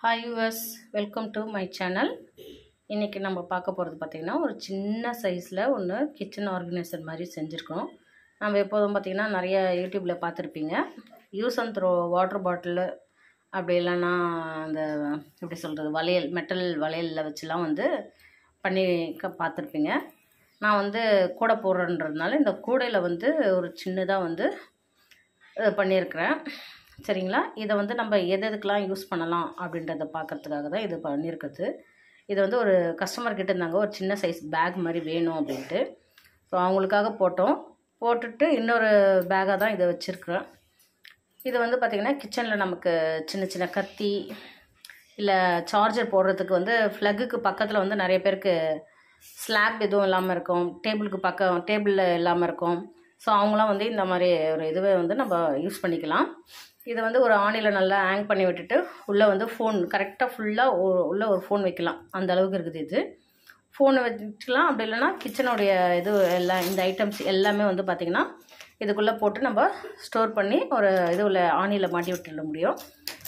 Hi viewers, welcome to my channel. இன்னைக்கு நம்ம பார்க்க போறது பாத்தீங்கன்னா ஒரு சின்ன சைஸ்ல ஒன்னு கிச்சன் ஆர்கனைசர் மாதிரி செஞ்சிருக்கோம். நம்ம எப்போதும் பாத்தீங்கன்னா நிறைய YouTubeல பார்த்திருப்பீங்க. Use and throw water bottle அப்படி இல்லனா அந்த எப்படி சொல்றது வளையல் மெட்டல் வளையல்ல வச்சுலாம் வந்து பண்ணி பார்த்திருப்பீங்க. நான் வந்து கூட போடுறேன்றதுனால இந்த கூடையில வந்து ஒரு சின்னதா வந்து பண்ணியிருக்கிறேன். சரிங்களா, இதை வந்து நம்ம எதுக்கெல்லாம் யூஸ் பண்ணலாம் அப்படின்றத பார்க்கறதுக்காக தான் இது பண்ணியிருக்குது. இது வந்து ஒரு கஸ்டமர் கிட்ட இருந்தாங்க, ஒரு சின்ன சைஸ் பேக் மாதிரி வேணும் அப்படின்ட்டு. ஸோ அவங்களுக்காக போட்டுட்டு இன்னொரு பேக்காக தான் இதை வச்சுருக்குறேன். இது வந்து பார்த்திங்கன்னா கிச்சனில் நமக்கு சின்ன சின்ன கத்தி இல்லை சார்ஜர் போடுறதுக்கு வந்து ஃப்ளக்குக்கு பக்கத்தில் வந்து நிறைய பேருக்கு ஸ்லாப் எதுவும் இல்லாமல் இருக்கும், டேபிளில் இல்லாமல் இருக்கும். ஸோ அவங்களாம் வந்து இந்த மாதிரி ஒரு இதுவே வந்து நம்ம யூஸ் பண்ணிக்கலாம். இதை வந்து ஒரு ஆணியில் நல்லா ஹேங் பண்ணி விட்டுட்டு உள்ளே வந்து ஃபோன் கரெக்டாக ஃபுல்லாக உள்ளே ஒரு ஃபோன் வைக்கலாம், அந்த அளவுக்கு இருக்குது. இது ஃபோனை வச்சுக்கலாம். அப்படி இல்லைன்னா கிச்சனுடைய இது எல்லாம் இந்த ஐட்டம்ஸ் எல்லாமே வந்து பார்த்திங்கன்னா இதுக்குள்ளே போட்டு நம்ம ஸ்டோர் பண்ணி ஒரு இதுவில் ஆணியில் மாட்டி விட்டுட முடியும்.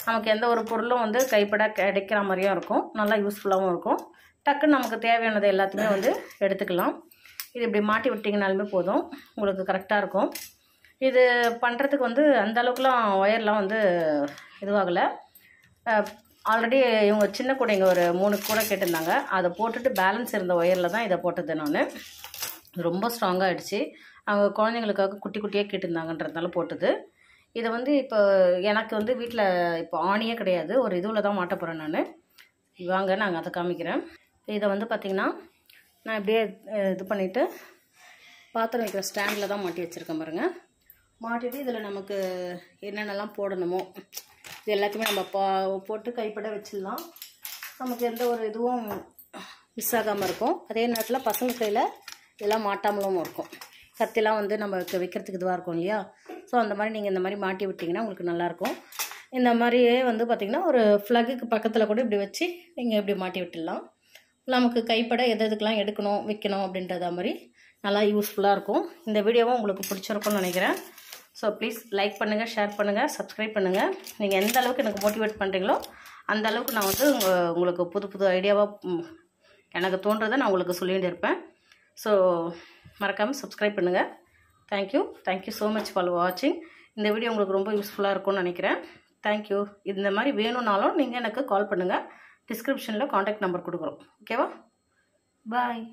நமக்கு எந்த ஒரு பொருளும் வந்து கைப்பட கிடைக்கிற மாதிரியும் இருக்கும், நல்லா யூஸ்ஃபுல்லாகவும் இருக்கும். டக்குன்னு நமக்கு தேவையானது எல்லாத்தையுமே வந்து எடுத்துக்கலாம். இது இப்படி மாட்டி விட்டிங்கனாலுமே போதும், உங்களுக்கு கரெக்டாக இருக்கும். இது பண்ணுறதுக்கு வந்து அந்த அளவுக்குலாம் ஒயர்லாம் வந்து இதுவாகலை. ஆல்ரெடி இவங்க சின்ன கூடைங்க ஒரு 3 கூட கேட்டிருந்தாங்க, அதை போட்டுட்டு பேலன்ஸ் இருந்த ஒயரில் தான் இதை போட்டது. நான் ரொம்ப ஸ்ட்ராங்காக ஆகிடுச்சு. அவங்க குழந்தைங்களுக்காக குட்டி குட்டியாக கேட்டிருந்தாங்கன்றதுனால போட்டது. இதை வந்து இப்போ எனக்கு வந்து வீட்டில் இப்போ ஆணியே கிடையாது, ஒரு இதுவில் தான் மாட்ட போகிறேன் நான். வாங்க நாங்கள் அதை காமிக்கிறேன். இதை வந்து பார்த்திங்கன்னா நான் இப்படியே இது பண்ணிவிட்டு பாத்திரம் வைக்கிற ஸ்டாண்டில் தான் மாட்டி வச்சுருக்கேன் பாருங்கள். மாட்டிட்டு இதில் நமக்கு என்னென்னலாம் போடணுமோ இது எல்லாத்தையுமே நம்ம போட்டு கைப்பட வச்சிடலாம். நமக்கு எந்த ஒரு இதுவும் மிஸ் ஆகாமல் இருக்கும். அதே நேரத்தில் பசங்க கையில் இதெல்லாம் மாட்டாமலும் இருக்கும். கத்திலாம் வந்து நமக்கு வைக்கிறதுக்கு இதுவாக இருக்கும் இல்லையா. ஸோ அந்த மாதிரி நீங்கள் இந்த மாதிரி மாட்டி விட்டிங்கன்னா உங்களுக்கு நல்லாயிருக்கும். இந்த மாதிரியே வந்து பார்த்திங்கன்னா ஒரு ஃப்ளக்குக்கு பக்கத்தில் கூட இப்படி வச்சு நீங்கள் இப்படி மாட்டி விட்டுடலாம். நமக்கு கைப்பட எதுக்கெல்லாம் எடுக்கணும் வைக்கணும் அப்படின்றத மாதிரி நல்லா யூஸ்ஃபுல்லாக இருக்கும். இந்த வீடியோவும் உங்களுக்கு பிடிச்சிருக்கும்னு நினைக்கிறேன். ஸோ ப்ளீஸ் லைக் பண்ணுங்கள், ஷேர் பண்ணுங்கள், சப்ஸ்கிரைப் பண்ணுங்கள். நீங்கள் எந்த அளவுக்கு எனக்கு மோட்டிவேட் பண்ணுறீங்களோ அந்த அளவுக்கு நான் வந்து உங்களுக்கு புது ஐடியாவாக எனக்கு தோன்றதை நான் உங்களுக்கு சொல்லிகிட்டு இருப்பேன். ஸோ மறக்காமல் சப்ஸ்கிரைப் பண்ணுங்கள். தேங்க்யூ ஸோ மச் ஃபார் வாட்சிங். இந்த வீடியோ உங்களுக்கு ரொம்ப யூஸ்ஃபுல்லாக இருக்கும்னு நினைக்கிறேன். தேங்க்யூ. இந்த மாதிரி வேணும்னாலும் நீங்கள் எனக்கு கால் பண்ணுங்கள். டிஸ்கிரிப்ஷனில் காண்டாக்ட் நம்பர் கொடுக்குறோம். ஓகேவா? பாய்.